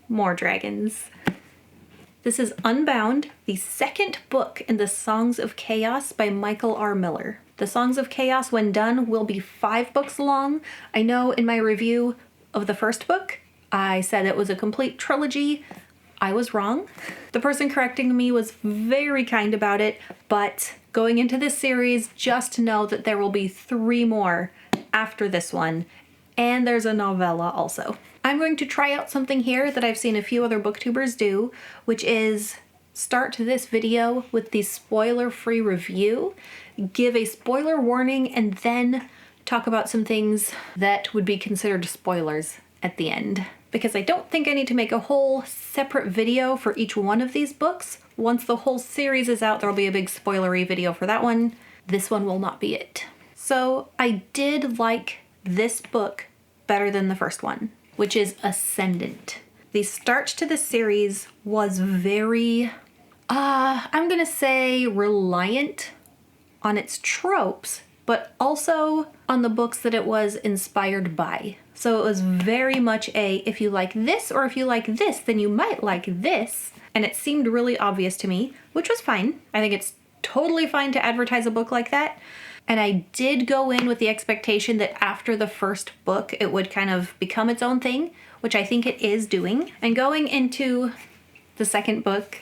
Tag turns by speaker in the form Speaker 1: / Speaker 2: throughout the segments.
Speaker 1: more dragons. This is Unbound, the second book in the Songs of Chaos by Micheal R. Miller. The Songs of Chaos, when done, will be 5 books long. I know in my review of the first book, I said it was a complete trilogy. I was wrong. The person correcting me was very kind about it, but going into this series, just know that there will be 3 more after this one, and there's a novella also. I'm going to try out something here that I've seen a few other booktubers do, which is start this video with the spoiler-free review, give a spoiler warning, and then talk about some things that would be considered spoilers at the end. Because I don't think I need to make a whole separate video for each one of these books. Once the whole series is out, there'll be a big spoilery video for that one. This one will not be it. So I did like this book better than the first one, which is Ascendant. The start to the series was very, I'm gonna say reliant on its tropes, but also on the books that it was inspired by. So it was very much a, if you like this or if you like this, then you might like this. And it seemed really obvious to me, which was fine. I think it's totally fine to advertise a book like that. And I did go in with the expectation that after the first book, it would kind of become its own thing, which I think it is doing. And going into the second book,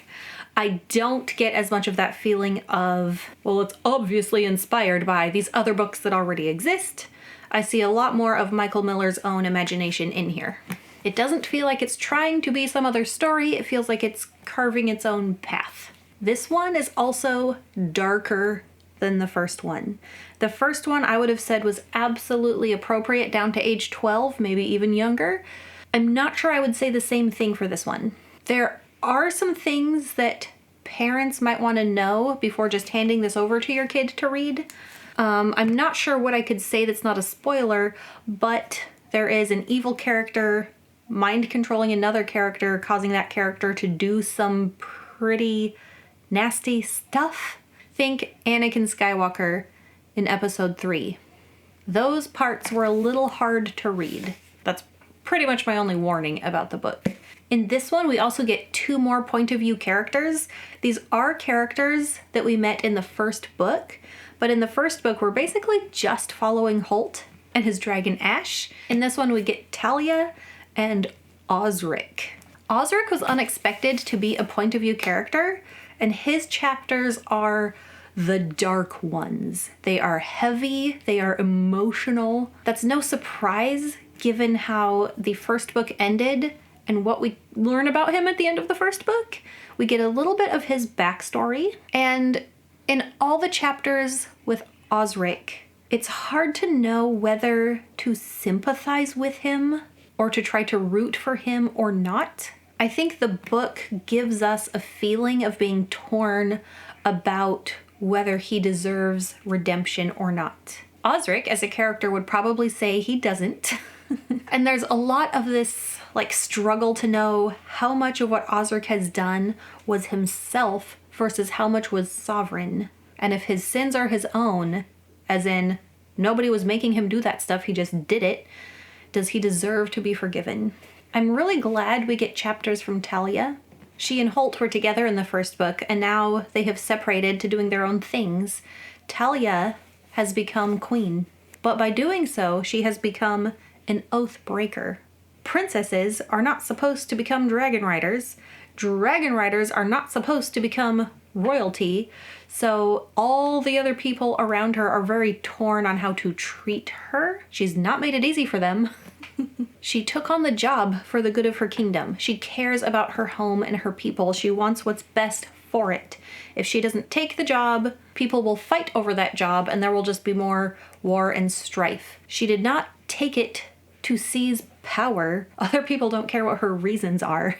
Speaker 1: I don't get as much of that feeling of, well, it's obviously inspired by these other books that already exist. I see a lot more of Micheal Miller's own imagination in here. It doesn't feel like it's trying to be some other story. It feels like it's carving its own path. This one is also darker than the first one. The first one I would have said was absolutely appropriate down to age 12, maybe even younger. I'm not sure I would say the same thing for this one. There are some things that parents might want to know before just handing this over to your kid to read. I'm not sure what I could say that's not a spoiler, but there is an evil character mind controlling another character, causing that character to do some pretty nasty stuff. Think Anakin Skywalker in episode 3. Those parts were a little hard to read. That's pretty much my only warning about the book. In this one, we also get 2 more point of view characters. These are characters that we met in the first book, but in the first book, we're basically just following Holt and his dragon Ash. In this one, we get Talia and Osric. Osric was unexpected to be a point of view character, and his chapters are the dark ones. They are heavy, they are emotional. That's no surprise given how the first book ended and what we learn about him at the end of the first book. We get a little bit of his backstory, and in all the chapters with Osric, it's hard to know whether to sympathize with him or to try to root for him or not. I think the book gives us a feeling of being torn about whether he deserves redemption or not. Osric, as a character, would probably say he doesn't. And there's a lot of this struggle to know how much of what Osric has done was himself versus how much was sovereign. And if his sins are his own, as in nobody was making him do that stuff, he just did it, does he deserve to be forgiven? I'm really glad we get chapters from Talia. She and Holt were together in the first book, and now they have separated to doing their own things. Talia has become queen, but by doing so, she has become an oath breaker. Princesses are not supposed to become dragon riders. Dragon riders are not supposed to become royalty. So all the other people around her are very torn on how to treat her. She's not made it easy for them. She took on the job for the good of her kingdom. She cares about her home and her people. She wants what's best for it. If she doesn't take the job, people will fight over that job and there will just be more war and strife. She did not take it to seize power. Other people don't care what her reasons are.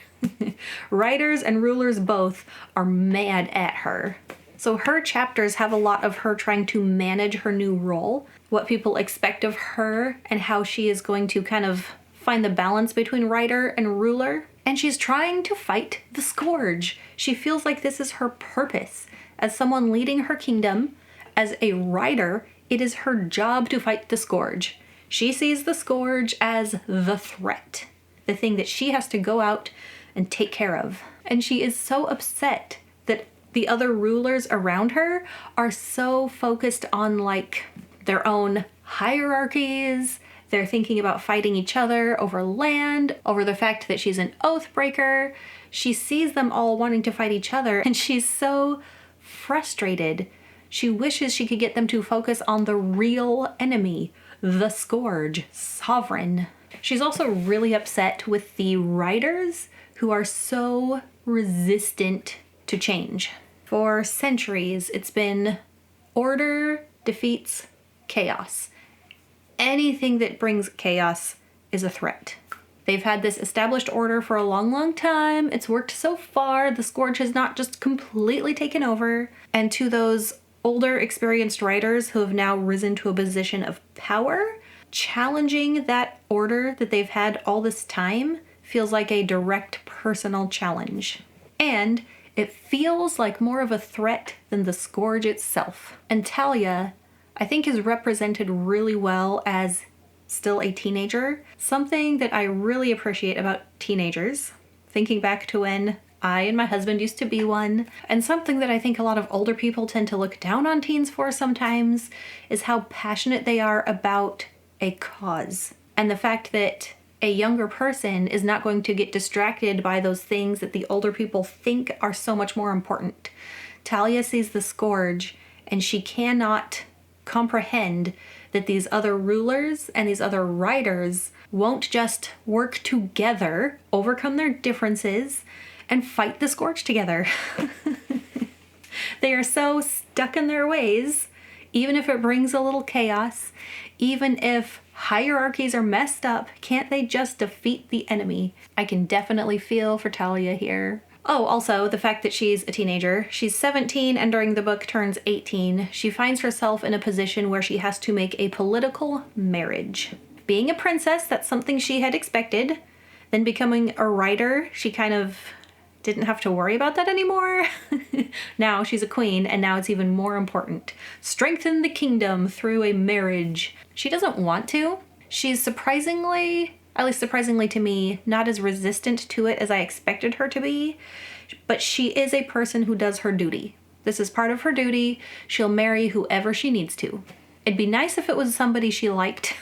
Speaker 1: Writers and rulers both are mad at her. So her chapters have a lot of her trying to manage her new role, what people expect of her, and how she is going to kind of find the balance between writer and ruler. And she's trying to fight the Scourge. She feels like this is her purpose. As someone leading her kingdom, as a writer, it is her job to fight the Scourge. She sees the Scourge as the threat. the thing that she has to go out and take care of. And she is so upset that the other rulers around her are so focused on like their own hierarchies. They're thinking about fighting each other over land, over the fact that she's an oath breaker. She sees them all wanting to fight each other, and she's so frustrated. She wishes she could get them to focus on the real enemy, the Scourge, Sovereign. She's also really upset with the writers who are so resistant to change. For centuries, it's been order defeats chaos. Anything that brings chaos is a threat. They've had this established order for a long, long time. It's worked so far. The Scourge has not just completely taken over. And to those older, experienced writers who have now risen to a position of power, challenging that order that they've had all this time feels like a direct personal challenge. And it feels like more of a threat than the Scourge itself. And Talia, I think, is represented really well as still a teenager. Something that I really appreciate about teenagers, thinking back to when I and my husband used to be one, and something that I think a lot of older people tend to look down on teens for sometimes, is how passionate they are about a cause. And the fact that a younger person is not going to get distracted by those things that the older people think are so much more important. Talia sees the Scourge, and she cannot comprehend that these other rulers and these other writers won't just work together, overcome their differences, and fight the Scourge together. They are so stuck in their ways, even if it brings a little chaos, even if hierarchies are messed up, can't they just defeat the enemy? I can definitely feel for Talia here. Oh, also, the fact that she's a teenager. She's 17 and during the book turns 18. She finds herself in a position where she has to make a political marriage. Being a princess, that's something she had expected. Then becoming a writer, she kind of didn't have to worry about that anymore. Now she's a queen, and now it's even more important. Strengthen the kingdom through a marriage. She doesn't want to. She's surprisingly, at least surprisingly to me, not as resistant to it as I expected her to be, but she is a person who does her duty. This is part of her duty. She'll marry whoever she needs to. It'd be nice if it was somebody she liked,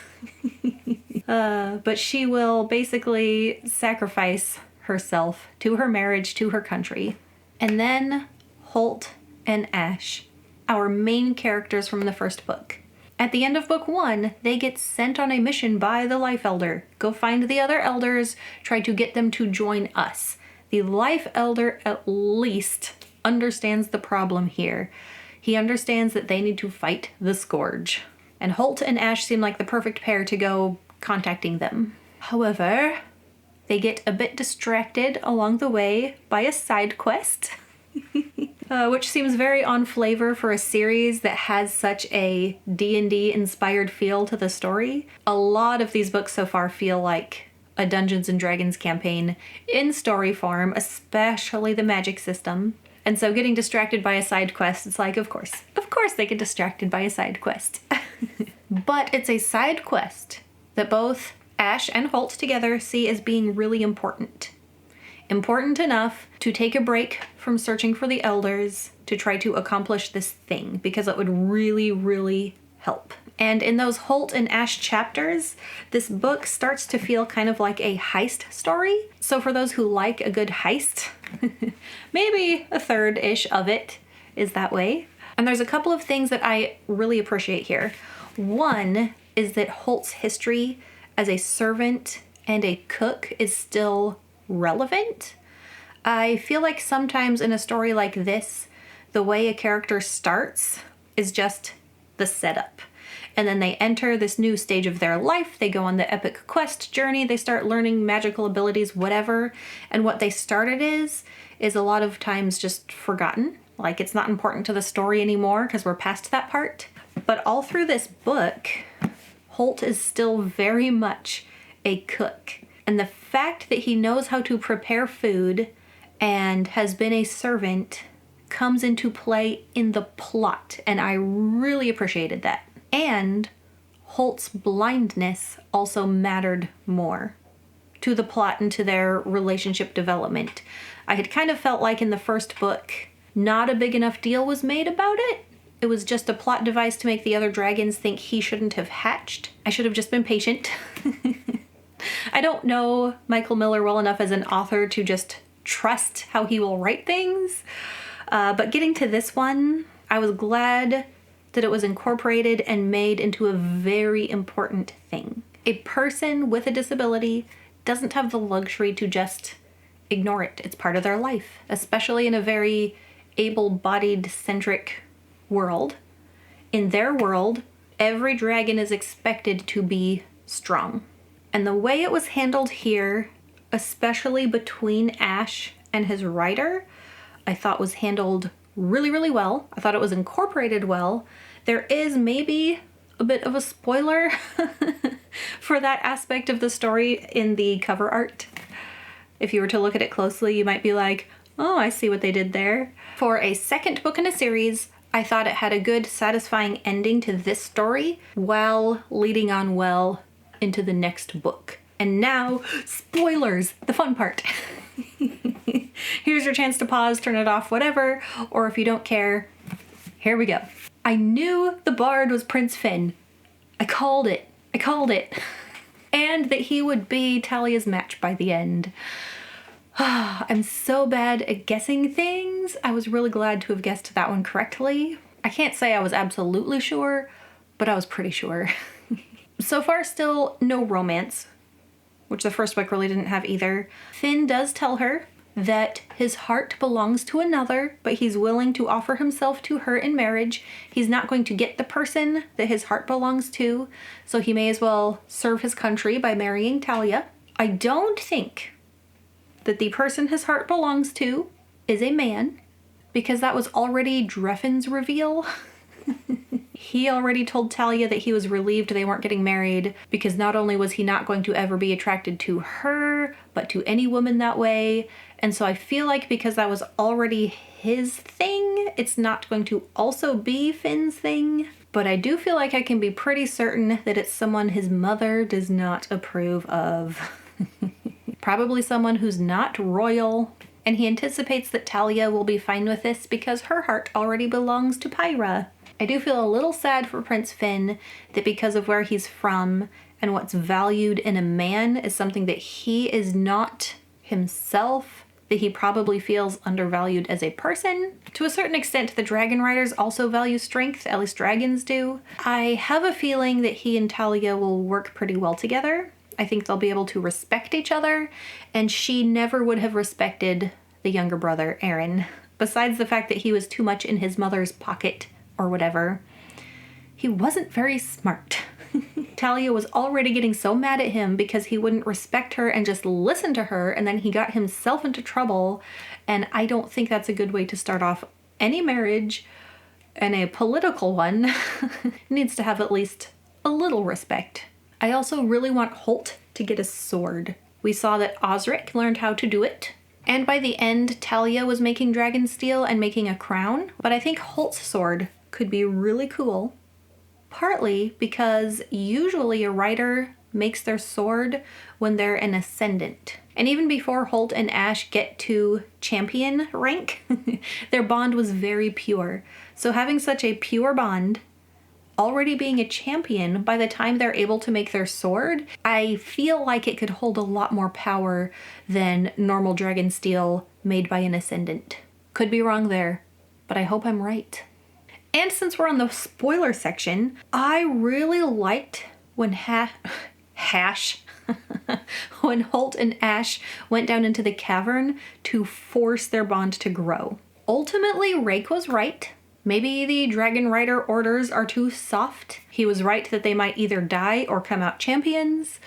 Speaker 1: but she will basically sacrifice herself to her marriage, to her country. And then Holt and Ash, our main characters from the first book. At the end of book 1, they get sent on a mission by the Life Elder. Go find the other elders, try to get them to join us. The Life Elder at least understands the problem here. He understands that they need to fight the Scourge. And Holt and Ash seem like the perfect pair to go contacting them. However, they get a bit distracted along the way by a side quest, which seems very on flavor for a series that has such a D&D inspired feel to the story. A lot of these books so far feel like a Dungeons & Dragons campaign in story form, especially the magic system. And so getting distracted by a side quest, it's like, of course they get distracted by a side quest. But it's a side quest that both Ash and Holt together see as being really important. Important enough to take a break from searching for the elders to try to accomplish this thing, because it would really, really help. And in those Holt and Ash chapters, this book starts to feel kind of like a heist story. So for those who like a good heist, maybe a third-ish of it is that way. And there's a couple of things that I really appreciate here. One is that Holt's history as a servant and a cook is still relevant. I feel like sometimes in a story like this, the way a character starts is just the setup. And then they enter this new stage of their life, they go on the epic quest journey, they start learning magical abilities, whatever, and what they started is a lot of times just forgotten. Like, it's not important to the story anymore because we're past that part. But all through this book, Holt is still very much a cook. And the fact that he knows how to prepare food and has been a servant comes into play in the plot, and I really appreciated that. And Holt's blindness also mattered more to the plot and to their relationship development. I had kind of felt like in the first book, not a big enough deal was made about it. It was just a plot device to make the other dragons think he shouldn't have hatched. I should have just been patient. I don't know Michael Miller well enough as an author to just trust how he will write things. But getting to this one, I was glad that it was incorporated and made into a very important thing. A person with a disability doesn't have the luxury to just ignore it. It's part of their life, especially in a very able-bodied centric world. In their world, every dragon is expected to be strong. And the way it was handled here, especially between Ash and his rider, I thought was handled really, really well. I thought it was incorporated well. There is maybe a bit of a spoiler for that aspect of the story in the cover art. If you were to look at it closely, you might be like, oh, I see what they did there. For a second book in a series, I thought it had a good, satisfying ending to this story while leading on well into the next book. And now, spoilers, the fun part. Here's your chance to pause, turn it off, whatever, or if you don't care, here we go. I knew the bard was Prince Finn. I called it. And that he would be Talia's match by the end. I'm so bad at guessing things. I was really glad to have guessed that one correctly. I can't say I was absolutely sure, but I was pretty sure. So far, still no romance, which the first book really didn't have either. Finn does tell her that his heart belongs to another, but he's willing to offer himself to her in marriage. He's not going to get the person that his heart belongs to, so he may as well serve his country by marrying Talia. I don't think that the person his heart belongs to is a man, because that was already Dreffin's reveal. He already told Talia that he was relieved they weren't getting married because not only was he not going to ever be attracted to her, but to any woman that way. And so I feel like because that was already his thing, it's not going to also be Finn's thing. But I do feel like I can be pretty certain that it's someone his mother does not approve of. Probably someone who's not royal. And he anticipates that Talia will be fine with this because her heart already belongs to Pyra. I do feel a little sad for Prince Finn that because of where he's from and what's valued in a man is something that he is not himself, that he probably feels undervalued as a person. To a certain extent, the dragon riders also value strength, at least dragons do. I have a feeling that he and Talia will work pretty well together. I think they'll be able to respect each other, and she never would have respected the younger brother, Aaron. Besides the fact that he was too much in his mother's pocket or whatever, he wasn't very smart. Talia was already getting so mad at him because he wouldn't respect her and just listen to her, and then he got himself into trouble, and I don't think that's a good way to start off any marriage, and a political one needs to have at least a little respect. I also really want Holt to get a sword. We saw that Osric learned how to do it, and by the end, Talia was making dragon steel and making a crown, but I think Holt's sword could be really cool. Partly because usually a rider makes their sword when they're an ascendant. And even before Holt and Ash get to champion rank, their bond was very pure. So having such a pure bond, already being a champion, by the time they're able to make their sword, I feel like it could hold a lot more power than normal dragon steel made by an ascendant. Could be wrong there, but I hope I'm right. And since we're on the spoiler section, I really liked when when Holt and Ash went down into the cavern to force their bond to grow. Ultimately, Rake was right. Maybe the Dragon Rider orders are too soft. He was right that they might either die or come out champions.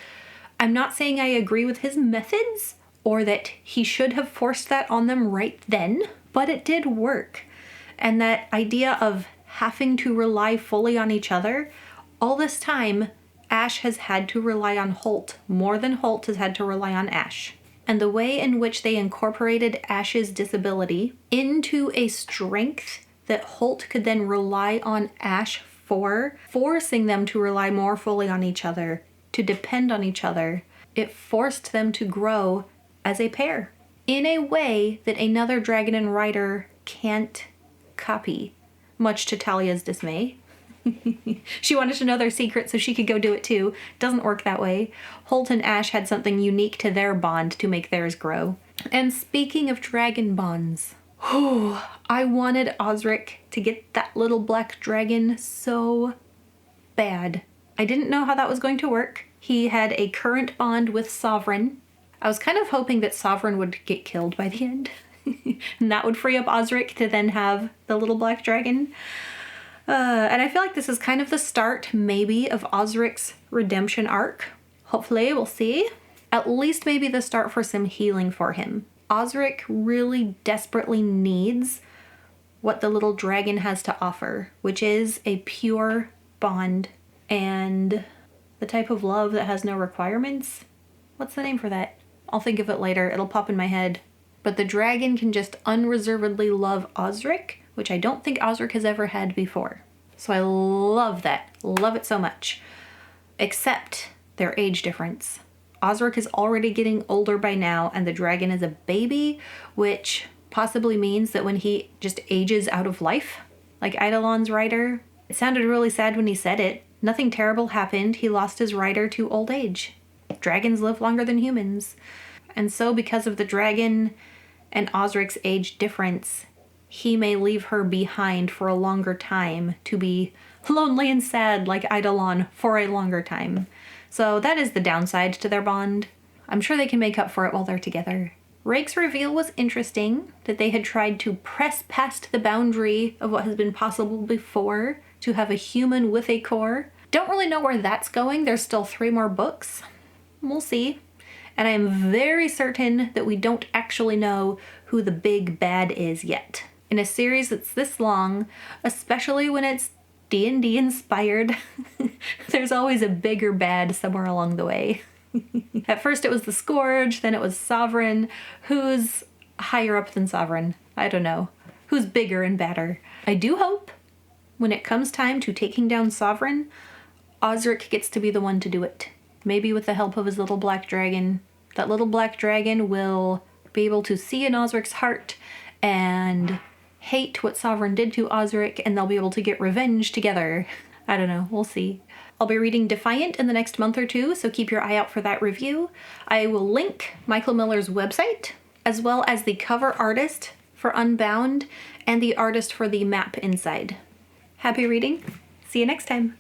Speaker 1: I'm not saying I agree with his methods or that he should have forced that on them right then, but it did work. And that idea of having to rely fully on each other, all this time, Ash has had to rely on Holt more than Holt has had to rely on Ash. And the way in which they incorporated Ash's disability into a strength that Holt could then rely on Ash for, forcing them to rely more fully on each other, to depend on each other, It forced them to grow as a pair in a way that another dragon and rider can't copy, much to Talia's dismay. She wanted to know their secret so she could go do it too. Doesn't work that way. Holt and Ash had something unique to their bond to make theirs grow. And speaking of dragon bonds, I wanted Osric to get that little black dragon so bad. I didn't know how that was going to work. He had a current bond with Sovereign. I was kind of hoping that Sovereign would get killed by the end. And that would free up Osric to then have the little black dragon. And I feel like this is kind of the start, maybe, of Osric's redemption arc. Hopefully, we'll see. At least maybe the start for some healing for him. Osric really desperately needs what the little dragon has to offer, which is a pure bond and the type of love that has no requirements. What's the name for that? I'll think of it later. It'll pop in my head. But the dragon can just unreservedly love Osric, which I don't think Osric has ever had before. So I love that. Love it so much. Except their age difference. Osric is already getting older by now, and the dragon is a baby, which possibly means that when he just ages out of life, like Eidolon's rider, it sounded really sad when he said it. Nothing terrible happened. He lost his rider to old age. Dragons live longer than humans. And so because of the dragon and Osric's age difference, he may leave her behind for a longer time to be lonely and sad like Eidolon for a longer time. So that is the downside to their bond. I'm sure they can make up for it while they're together. Rake's reveal was interesting, that they had tried to press past the boundary of what has been possible before to have a human with a core. Don't really know where that's going. There's still 3 more books. We'll see. And I'm very certain that we don't actually know who the big bad is yet. In a series that's this long, especially when it's D&D inspired, there's always a bigger bad somewhere along the way. At first it was the Scourge, then it was Sovereign. Who's higher up than Sovereign? I don't know. Who's bigger and badder? I do hope when it comes time to taking down Sovereign, Osric gets to be the one to do it. Maybe with the help of his little black dragon. That little black dragon will be able to see in Osric's heart and hate what Sovereign did to Osric, and they'll be able to get revenge together. I don't know, we'll see. I'll be reading Defiant in the next month or two, so keep your eye out for that review. I will link Michael Miller's website, as well as the cover artist for Unbound and the artist for the map inside. Happy reading. See you next time.